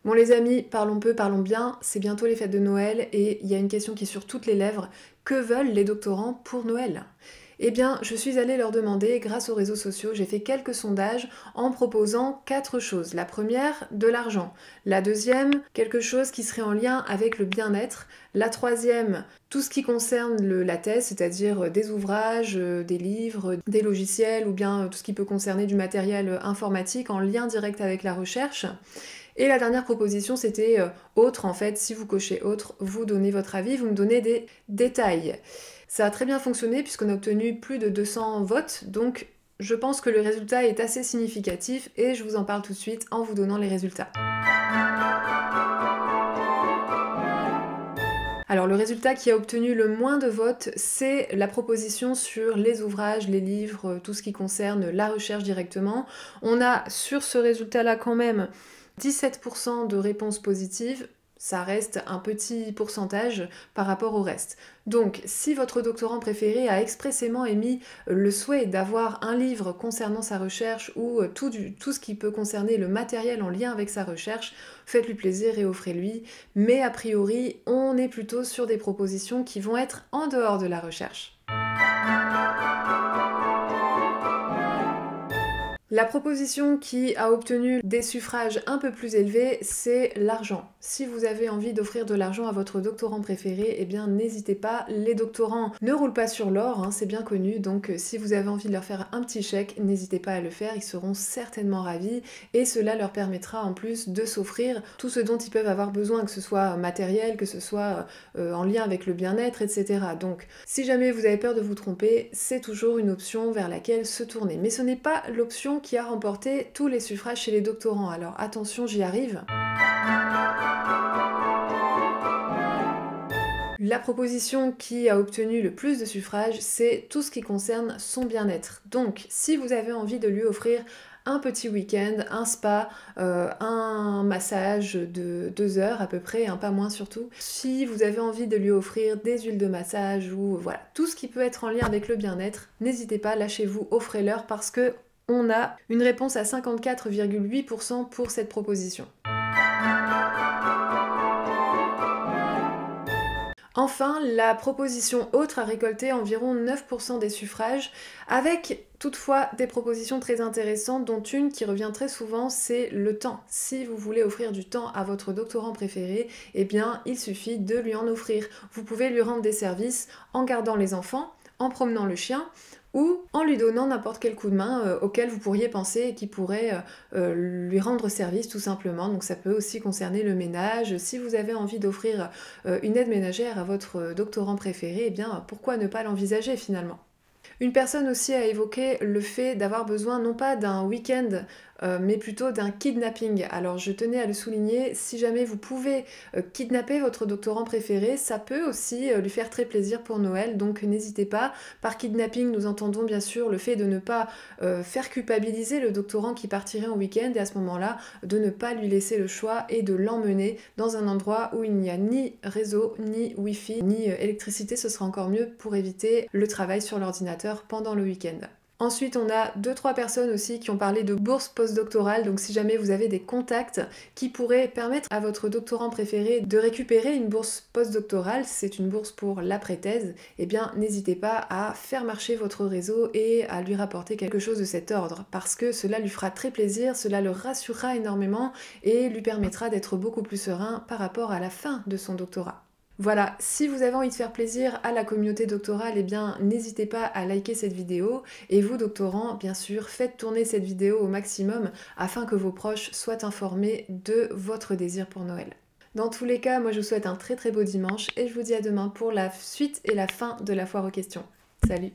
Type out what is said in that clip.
Bon les amis, parlons peu, parlons bien, c'est bientôt les fêtes de Noël et il y a une question qui est sur toutes les lèvres. Que veulent les doctorants pour Noël? Eh bien, je suis allée leur demander, grâce aux réseaux sociaux, j'ai fait quelques sondages en proposant 4 choses. La première, de l'argent. La deuxième, quelque chose qui serait en lien avec le bien-être. La troisième, tout ce qui concerne la thèse, c'est-à-dire des ouvrages, des livres, des logiciels ou bien tout ce qui peut concerner du matériel informatique en lien direct avec la recherche. Et la dernière proposition, c'était autre, en fait, si vous cochez autre, vous donnez votre avis, vous me donnez des détails. Ça a très bien fonctionné puisqu'on a obtenu plus de 200 votes, donc je pense que le résultat est assez significatif et je vous en parle tout de suite en vous donnant les résultats. Alors le résultat qui a obtenu le moins de votes, c'est la proposition sur les ouvrages, les livres, tout ce qui concerne la recherche directement. On a sur ce résultat-là quand même 17% de réponses positives, ça reste un petit pourcentage par rapport au reste. Donc, si votre doctorant préféré a expressément émis le souhait d'avoir un livre concernant sa recherche ou tout ce qui peut concerner le matériel en lien avec sa recherche, faites-lui plaisir et offrez-lui. Mais a priori, on est plutôt sur des propositions qui vont être en dehors de la recherche. La proposition qui a obtenu des suffrages un peu plus élevés, c'est l'argent. Si vous avez envie d'offrir de l'argent à votre doctorant préféré, eh bien n'hésitez pas. Les doctorants ne roulent pas sur l'or, hein, c'est bien connu, donc si vous avez envie de leur faire un petit chèque, n'hésitez pas à le faire, ils seront certainement ravis et cela leur permettra en plus de s'offrir tout ce dont ils peuvent avoir besoin, que ce soit matériel, que ce soit en lien avec le bien-être, etc. Donc si jamais vous avez peur de vous tromper, c'est toujours une option vers laquelle se tourner. Mais ce n'est pas l'option qui a remporté tous les suffrages chez les doctorants. Alors attention, j'y arrive. La proposition qui a obtenu le plus de suffrages, c'est tout ce qui concerne son bien-être. Donc, si vous avez envie de lui offrir un petit week-end, un spa, un massage de 2 heures à peu près, pas moins surtout. Si vous avez envie de lui offrir des huiles de massage ou voilà, tout ce qui peut être en lien avec le bien-être, n'hésitez pas, lâchez-vous, offrez-leur parce que on a une réponse à 54,8% pour cette proposition. Enfin, la proposition autre a récolté environ 9% des suffrages, avec toutefois des propositions très intéressantes, dont une qui revient très souvent, c'est le temps. Si vous voulez offrir du temps à votre doctorant préféré, eh bien, il suffit de lui en offrir. Vous pouvez lui rendre des services en gardant les enfants, en promenant le chien, ou en lui donnant n'importe quel coup de main auquel vous pourriez penser et qui pourrait lui rendre service tout simplement. Donc ça peut aussi concerner le ménage. Si vous avez envie d'offrir une aide ménagère à votre doctorant préféré, eh bien pourquoi ne pas l'envisager finalement? Une personne aussi a évoqué le fait d'avoir besoin non pas d'un week-end mais plutôt d'un kidnapping. Alors je tenais à le souligner, si jamais vous pouvez kidnapper votre doctorant préféré, ça peut aussi lui faire très plaisir pour Noël, donc n'hésitez pas. Par kidnapping, nous entendons bien sûr le fait de ne pas faire culpabiliser le doctorant qui partirait en week-end et à ce moment-là, de ne pas lui laisser le choix et de l'emmener dans un endroit où il n'y a ni réseau, ni wifi, ni électricité, ce sera encore mieux pour éviter le travail sur l'ordinateur pendant le week-end. Ensuite, on a 2-3 personnes aussi qui ont parlé de bourse postdoctorale, donc si jamais vous avez des contacts qui pourraient permettre à votre doctorant préféré de récupérer une bourse postdoctorale, c'est une bourse pour l'après-thèse, eh bien n'hésitez pas à faire marcher votre réseau et à lui rapporter quelque chose de cet ordre, parce que cela lui fera très plaisir, cela le rassurera énormément et lui permettra d'être beaucoup plus serein par rapport à la fin de son doctorat. Voilà, si vous avez envie de faire plaisir à la communauté doctorale, eh bien n'hésitez pas à liker cette vidéo et vous doctorants, bien sûr, faites tourner cette vidéo au maximum afin que vos proches soient informés de votre désir pour Noël. Dans tous les cas, moi je vous souhaite un très très beau dimanche et je vous dis à demain pour la suite et la fin de la foire aux questions. Salut!